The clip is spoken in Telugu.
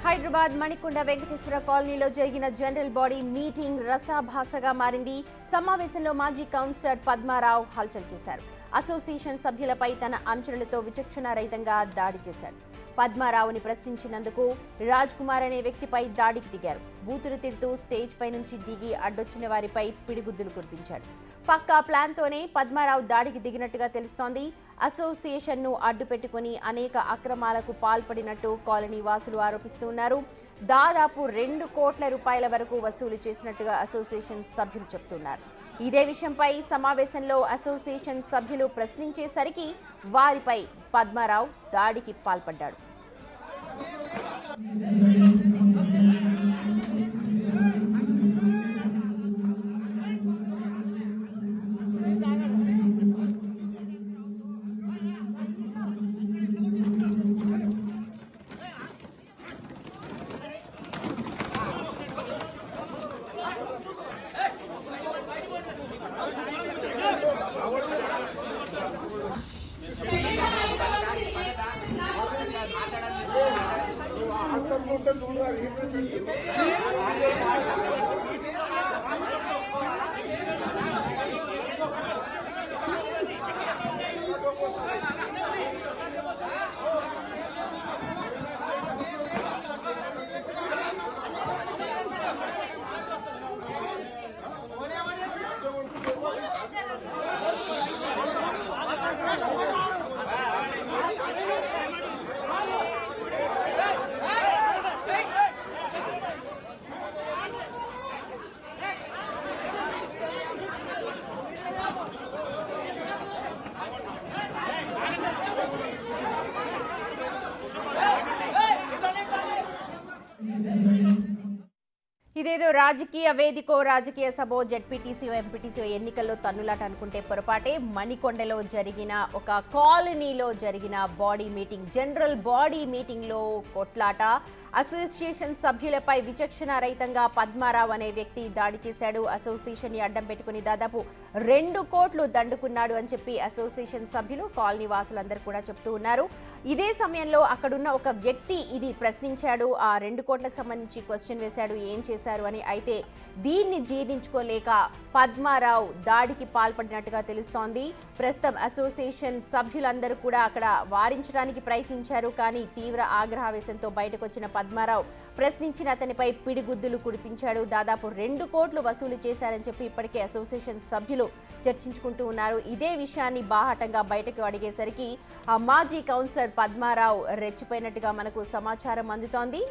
హైదరాబాద్ మణికొండ వెంకటేశ్వర కాలనీలో జరిగిన జనరల్ బాడీ మీటింగ్ రసాభాసగా మారింది. సమావేశంలో మాజీ కౌన్సిలర్ పద్మారావు హల్చల్ చేశారు. అసోసియేషన్ సభ్యులపై తన అనుచరులతో విచక్షణారహితంగా దాడి చేశారు. పద్మారావుని ప్రశ్నించినందుకు రాజ్ కుమార్ అనే వ్యక్తిపై దాడికి దిగారు. బూతులు తిడుతూ స్టేజ్ పై నుంచి దిగి అడ్డొచ్చిన వారిపై పిడిగుద్దులు కురిపించాడు. పక్కా ప్లాన్తోనే పద్మారావు దాడికి దిగినట్టుగా తెలుస్తోంది. అసోసియేషన్ ను అడ్డుపెట్టుకుని అనేక అక్రమాలకు పాల్పడినట్టు కాలనీ వాసులు ఆరోపిస్తున్నారు. దాదాపు 2 కోట్ల రూపాయల వరకు వసూలు చేసినట్టుగా అసోసియేషన్ సభ్యులు చెబుతున్నారు. ఇదే విషయంపై సమావేశంలో అసోసియేషన్ సభ్యులు ప్రశ్నించేసరికి వారిపై పద్మారావు దాడికి పాల్పడ్డాడు. ఇదేదో రాజకీయ వేదికో రాజకీయ సభో జెడ్పీటీసీ ఎంపీటీసీ ఎన్నికల్లో తన్నులాట అనుకుంటే పొరపాటే. మణికొండలో జరిగిన ఒక కాలనీలో జరిగిన body meeting, general body meeting లో కొట్లాట. అసోసియేషన్ సభ్యులపై విచక్షణారహితంగా పద్మారావు అనే వ్యక్తి దాడి చేశాడు. అసోసియేషన్ ని అడ్డం పెట్టుకుని దాదాపు 2 కోట్లు దండుకున్నాడు అని చెప్పి అసోసియేషన్ సభ్యులు కాలనీ వాసులందరూ కూడా చెప్తూ ఉన్నారు. ఇదే సమయంలో అక్కడున్న ఒక వ్యక్తి ఇది ప్రశ్నించాడు. ఆ 2 కోట్లకు సంబంధించి క్వశ్చన్ వేశాడు, ఏం చేశారు అని. అయితే దీన్ని జీర్ణించుకోలేక పద్మారావు దాడికి పాల్పడినట్టుగా తెలుస్తోంది. ప్రస్తుతం అసోసియేషన్ సభ్యులందరూ కూడా అక్కడ వారించడానికి ప్రయత్నించారు. కానీ తీవ్ర ఆగ్రహావేశంతో బయటకు వచ్చిన పద్మారావు ప్రశ్నించిన అతనిపై పిడిగుద్దులు కురిపించాడు. దాదాపు 2 కోట్లు వసూలు చేశారని చెప్పి ఇప్పటికే అసోసియేషన్ సభ్యులు చర్చించుకుంటూ ఉన్నారు. ఇదే విషయాన్ని బాహాటంగా బయటకు అడిగేసరికి ఆ మాజీ కౌన్సిలర్ పద్మారావు రెచ్చిపోయినట్టుగా మనకు సమాచారం అందుతోంది.